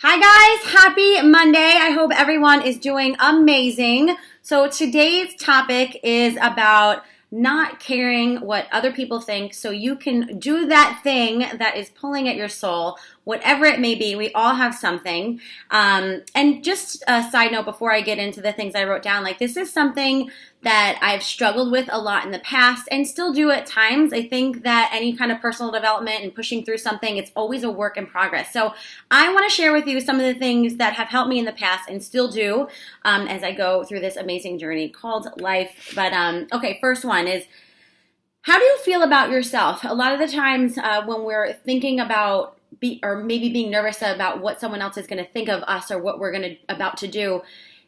Hi guys, happy Monday. I hope everyone is doing amazing. So today's topic is about not caring what other people think so you can do that thing that is pulling at your soul, whatever it may be. We all have something. And just a side note before I get into the things I wrote down, like this is something that I've struggled with a lot in the past and still do at times. I think that any kind of personal development and pushing through something, it's always a work in progress. So I want to share with you some of the things that have helped me in the past and still do as I go through this amazing journey called life. But okay, first one is, how do you feel about yourself? A lot of the times when we're thinking about or maybe being nervous about what someone else is going to think of us or what we're about to do,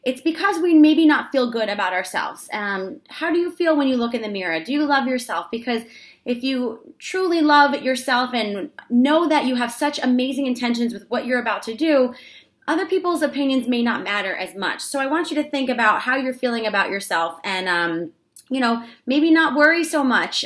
it's because we maybe not feel good about ourselves. How do you feel when you look in the mirror? Do you love yourself? Because if you truly love yourself and know that you have such amazing intentions with what you're about to do, other people's opinions may not matter as much. So I want you to think about how you're feeling about yourself and, maybe not worry so much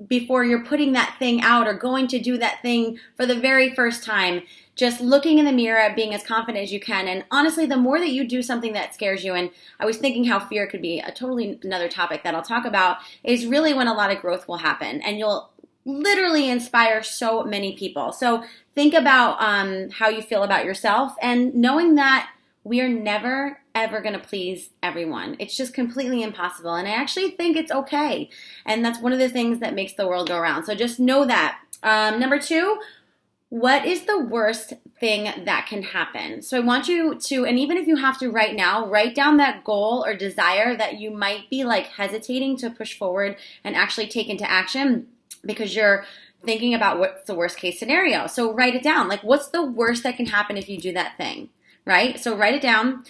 before you're putting that thing out or going to do that thing for the very first time. Just looking in the mirror, being as confident as you can. And honestly, the more that you do something that scares you, and I was thinking how fear could be a totally another topic that I'll talk about, is really when a lot of growth will happen. And you'll literally inspire so many people. So think about how you feel about yourself and knowing that we are never, ever going to please everyone. It's just completely impossible. And I actually think it's okay. And that's one of the things that makes the world go around. So just know that. Number two, what is the worst thing that can happen? So I want you to, and even if you have to right now, write down that goal or desire that you might be like hesitating to push forward and actually take into action because you're thinking about what's the worst case scenario. So write it down. Like, what's the worst that can happen if you do that thing, right? So write it down.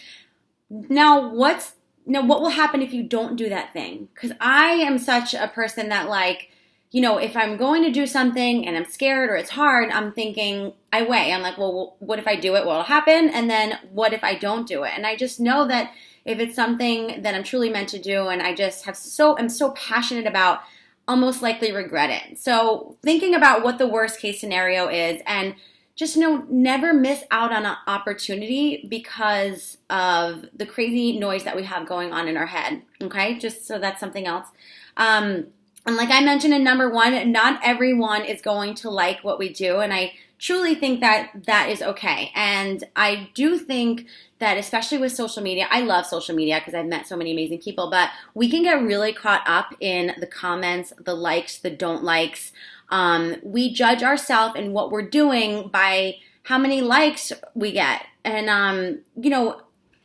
Now, what will happen if you don't do that thing? Because I am such a person that if I'm going to do something and I'm scared or it's hard, I'm thinking, I weigh. I'm like, well, what if I do it? What will happen? And then what if I don't do it? And I just know that if it's something that I'm truly meant to do and I just am so passionate about, I'll most likely regret it. So thinking about what the worst case scenario is and just never miss out on an opportunity because of the crazy noise that we have going on in our head. Okay, just so that's something else. And like I mentioned in number one, not everyone is going to like what we do. And I truly think that is okay. And I do think that especially with social media, I love social media because I've met so many amazing people, but we can get really caught up in the comments, the likes, the don't likes. We judge ourselves and what we're doing by how many likes we get. And,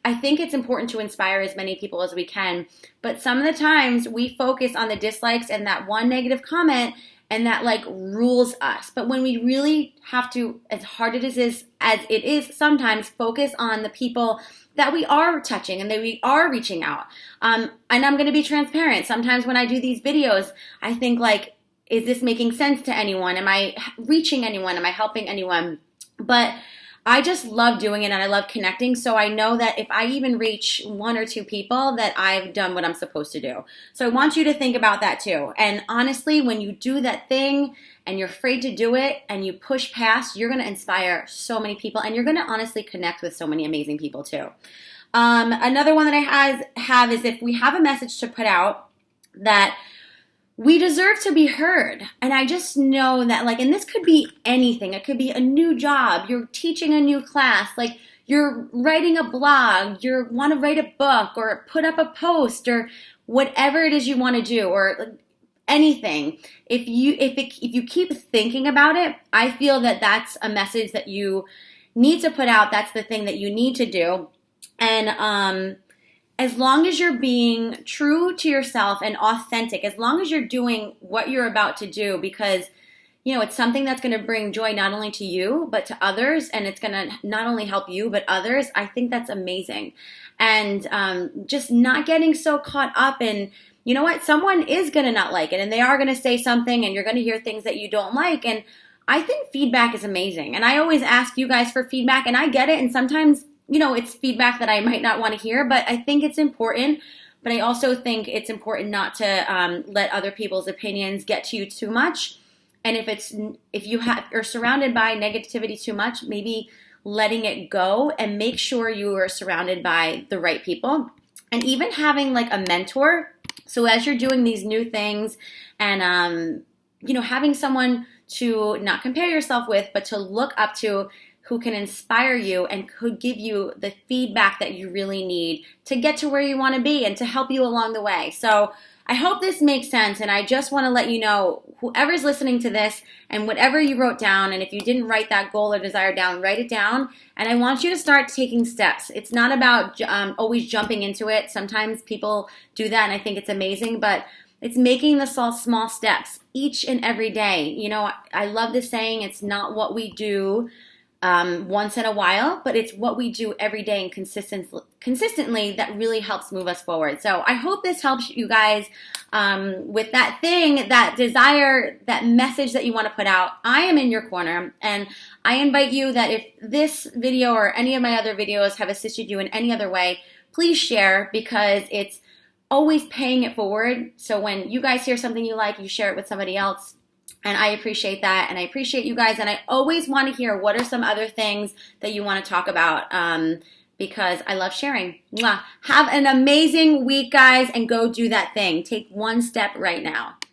I think it's important to inspire as many people as we can, but some of the times we focus on the dislikes and that one negative comment and that rules us. But when we really have to, as hard as it is sometimes, focus on the people that we are touching and that we are reaching out. And I'm going to be transparent. Sometimes when I do these videos, I think is this making sense to anyone? Am I reaching anyone? Am I helping anyone? But I just love doing it and I love connecting. So I know that if I even reach one or two people, that I've done what I'm supposed to do. So I want you to think about that too. And honestly, when you do that thing and you're afraid to do it and you push past, you're going to inspire so many people and you're going to honestly connect with so many amazing people too. Another one that I have is if we have a message to put out that we deserve to be heard. And I just know that and this could be anything. It could be a new job. You're teaching a new class. You're writing a blog. You want to write a book or put up a post or whatever it is you want to do or anything. If you keep thinking about it, I feel that that's a message that you need to put out. That's the thing that you need to do. And, as long as you're being true to yourself and authentic, as long as you're doing what you're about to do, because, it's something that's going to bring joy not only to you, but to others, and it's going to not only help you, but others, I think that's amazing. And just not getting so caught up in, you know what, someone is going to not like it, and they are going to say something, and you're going to hear things that you don't like, and I think feedback is amazing. And I always ask you guys for feedback, and I get it, and sometimes it's feedback that I might not want to hear, but I think it's important. But I also think it's important not to let other people's opinions get to you too much. And if you're surrounded by negativity too much, maybe letting it go, and make sure you are surrounded by the right people. And even having like a mentor. So as you're doing these new things and, having someone to not compare yourself with, but to look up to, who can inspire you and could give you the feedback that you really need to get to where you want to be and to help you along the way. So I hope this makes sense, and I just want to let you know, whoever's listening to this and whatever you wrote down, and if you didn't write that goal or desire down, write it down, and I want you to start taking steps. It's not about always jumping into it. Sometimes people do that, and I think it's amazing, but it's making the small steps each and every day. I love this saying, it's not what we do once in a while, but it's what we do every day and consistently that really helps move us forward. So I hope this helps you guys with that thing, that desire, that message that you want to put out. I am in your corner, and I invite you that if this video or any of my other videos have assisted you in any other way, please share, because it's always paying it forward. So when you guys hear something you like, you share it with somebody else. And I appreciate that, and I appreciate you guys, and I always want to hear what are some other things that you want to talk about, because I love sharing. Mwah. Have an amazing week, guys, and go do that thing. Take one step right now.